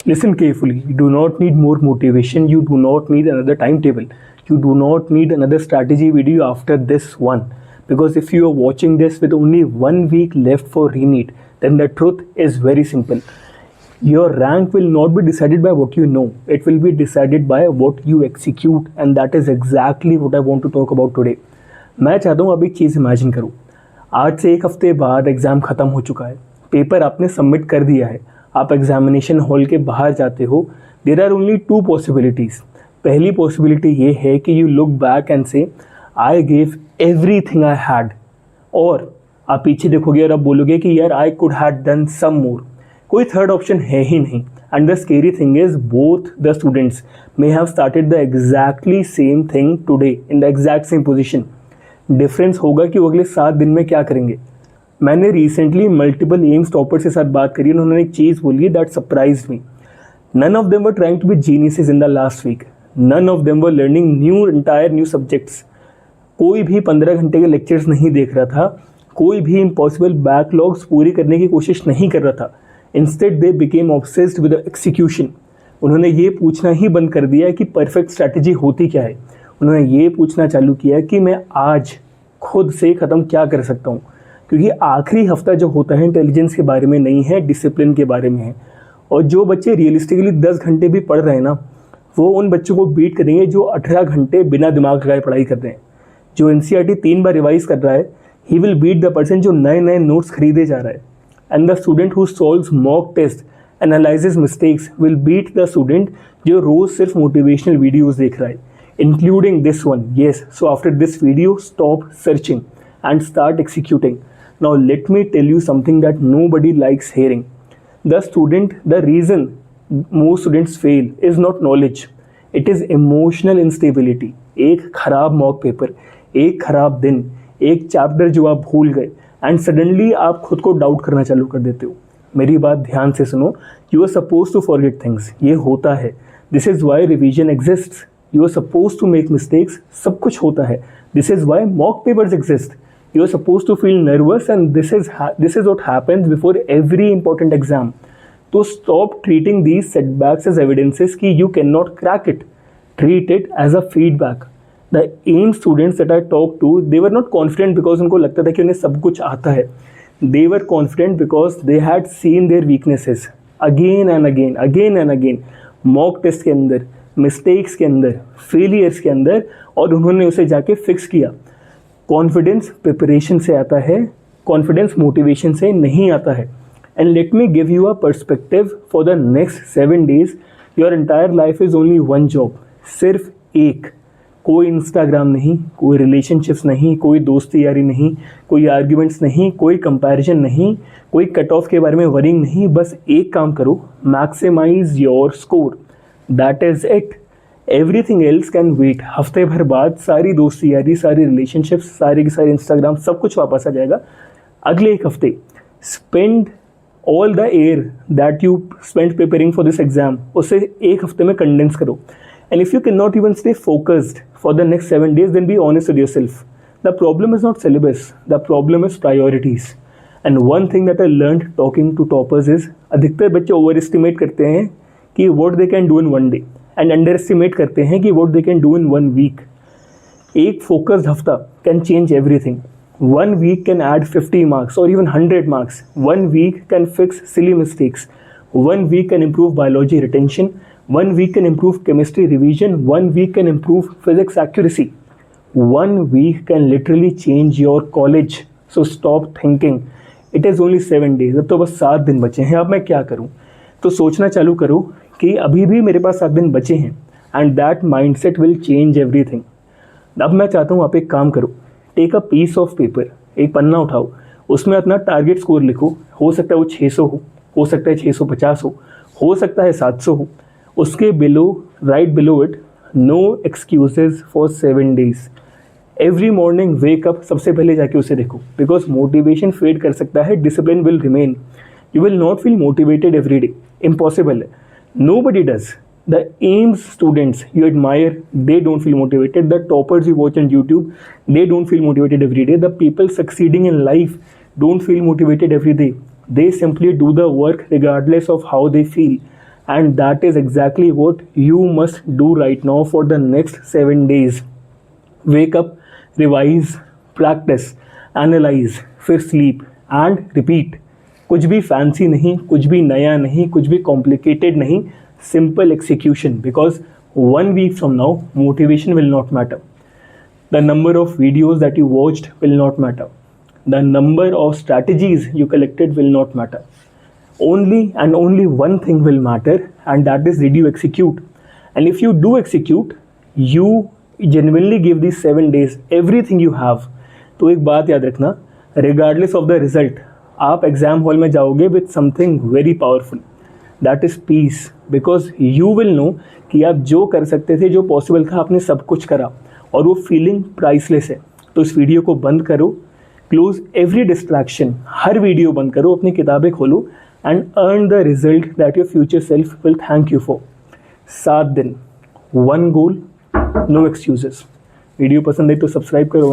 Listen carefully. You do not need more motivation. You do not need another timetable. You do not need another strategy video after this one. Because if you are watching this with only 1 week left for re-NEET, then the truth is very simple. Your rank will not be decided by what you know. It will be decided by what you execute, and that is exactly what I want to talk about today. मैं चाहता हूँ अब एक चीज़ imagine करूँ. आज से एक हफ्ते बाद एग्ज़ाम ख़त्म हो चुका है, पेपर आपने सबमिट कर दिया है, आप एग्जामिनेशन हॉल के बाहर जाते हो. There are only two possibilities. पहली पॉसिबिलिटी ये है कि you look back and so I gave एवरी थिंग आई हैड, और आप पीछे देखोगे और आप बोलोगे कि यार I could have done some more. कोई थर्ड ऑप्शन है ही नहीं. And the scary thing is both the students may have started the exactly same thing today in the exact same position. Difference होगा कि वो अगले 7 दिन में क्या करेंगे. मैंने रिसेंटली मल्टीपल एम्स टॉपर्स के साथ बात करी. उन्होंने एक चीज़ बोली that surprised me. None of them were trying to be geniuses in the last week. None of them were learning new subjects. कोई भी 15 घंटे के लेक्चर्स नहीं देख रहा था. कोई भी इम्पॉसिबल बैकलॉग्स पूरी करने की कोशिश नहीं कर रहा था. Instead they became obsessed with execution. उन्होंने ये पूछना ही बंद कर दिया कि परफेक्ट स्ट्रैटेजी होती क्या है. उन्होंने ये पूछना चालू किया कि मैं आज खुद से ख़त्म क्या कर सकता हूँ. क्योंकि आखिरी हफ्ता जो होता है इंटेलिजेंस के बारे में नहीं है, डिसिप्लिन के बारे में है. और जो बच्चे रियलिस्टिकली 10 घंटे भी पढ़ रहे हैं ना, वो उन बच्चों को बीट करेंगे जो 18 घंटे बिना दिमाग लगाए पढ़ाई कर रहे हैं. जो NCERT 3 बार रिवाइज कर रहा है, he will beat the person जो नए नए नोट्स खरीदे जा रहा है. And the student who solves mock test, analyses mistakes, will beat the student जो रोज़ सिर्फ मोटिवेशनल वीडियोज़ देख रहा है, including this one. Yes, so after this video, stop searching and start executing. Now let me tell you something that nobody likes hearing. The reason most students fail is not knowledge. It is emotional instability. एक खराब mock paper, एक खराब दिन, एक chapter जो आप भूल गए, एंड सडनली आप खुद को डाउट करना चालू कर देते हो. मेरी बात ध्यान से सुनो. You are suppose to forget things. ये होता है. This is why revision exists. You are supposed to make mistakes. सब कुछ होता है. This is why mock papers exist. You are supposed to feel nervous, and this is what happens before every important exam. So stop treating these setbacks as evidences कि you cannot crack it. Treat it as a feedback. The AIM students that I talked to, they were not confident because उनको लगता था कि उन्हें सब कुछ आता है. They were confident because they had seen their weaknesses again and again. Mock test के अंदर, मिस्टेक्स के अंदर, फेलियर्स के अंदर, और उन्होंने उसे जाके फिक्स किया. कॉन्फिडेंस प्रिपरेशन से आता है, कॉन्फिडेंस मोटिवेशन से नहीं आता है. And let me give you a perspective for the next 7 days. Your entire life is only one job. सिर्फ एक. कोई इंस्टाग्राम नहीं, कोई रिलेशनशिप्स नहीं, कोई दोस्ती यारी नहीं, कोई आर्ग्यूमेंट्स नहीं, कोई कंपैरिजन नहीं, कोई कट ऑफ के बारे में वरिंग नहीं. बस एक काम करो, maximise your score. That is it. Everything else can wait. हफ्ते भर बाद सारी दोस्ती यारी, सारी रिलेशनशिप्स, सारे के सारे इंस्टाग्राम, सब कुछ वापस आ जाएगा अगले एक हफ्ते. Spend all the air that you spend preparing for this exam, उसे एक हफ्ते में कंडेंस करो. And if you can not even stay focused for the next 7 days, then be honest with yourself. The problem is not syllabus, the problem is priorities. And one thing that I learned talking to toppers is, अधिकतर बच्चे over estimate करते हैं कि what they can do in 1 day, and under estimate करते हैं कि what they can do in 1 week. एक focused हफ्ता can change everything. 1 week can add 50 marks or even 100 marks. 1 week can fix silly mistakes. 1 week can improve biology retention. 1 week can improve chemistry revision. 1 week can improve physics accuracy. 1 week can literally change your college. So stop thinking. It is only 7 days. अब तो बस 7 दिन बचे हैं. अब मैं क्या करूं? तो सोचना चालू करो कि अभी भी मेरे पास 7 दिन बचे हैं. And that mindset will change everything. अब मैं चाहता हूँ आप एक काम करो. Take a piece of paper, एक पन्ना उठाओ, उसमें अपना टारगेट स्कोर लिखो. हो सकता है वो 600 हो सकता है 650 हो सकता है 700 हो. उसके below, right below it, no excuses for 7 days. Every morning wake up, सबसे पहले जाके उसे देखो. बिकॉज मोटिवेशन फेड कर सकता है, discipline will remain. You will not feel motivated every day. Impossible है. Nobody does. The AIMS students you admire, they don't feel motivated. The toppers you watch on YouTube, they don't feel motivated every day. The people succeeding in life don't feel motivated every day. They simply do the work regardless of how they feel. and that is exactly what you must do right now for the next 7 days. Wake up, revise, practice, analyze, फिर sleep and repeat. कुछ भी fancy नहीं, कुछ भी नया नहीं, कुछ भी कॉम्प्लिकेटेड नहीं, simple execution. Because 1 week from now motivation will not matter, the number of videos that you watched will not matter, the number of strategies you collected will not matter. Only and only one thing will matter, and that is, did you execute? And if you do execute, you genuinely give these 7 days everything you have. तो एक बात याद रखना, regardless of the result, आप exam hall में जाओगे with something very powerful, that is peace, because you will know कि आप जो कर सकते थे, जो पॉसिबल था, आपने सब कुछ करा, और वो फीलिंग प्राइसलेस है. तो इस वीडियो को बंद करो, क्लोज एवरी डिस्ट्रैक्शन, हर वीडियो बंद करो, अपनी किताबें खोलो and earn the result that your future self will thank you for. 7 दिन, 1 goal, no excuses. वीडियो पसंद है तो सब्सक्राइब करो.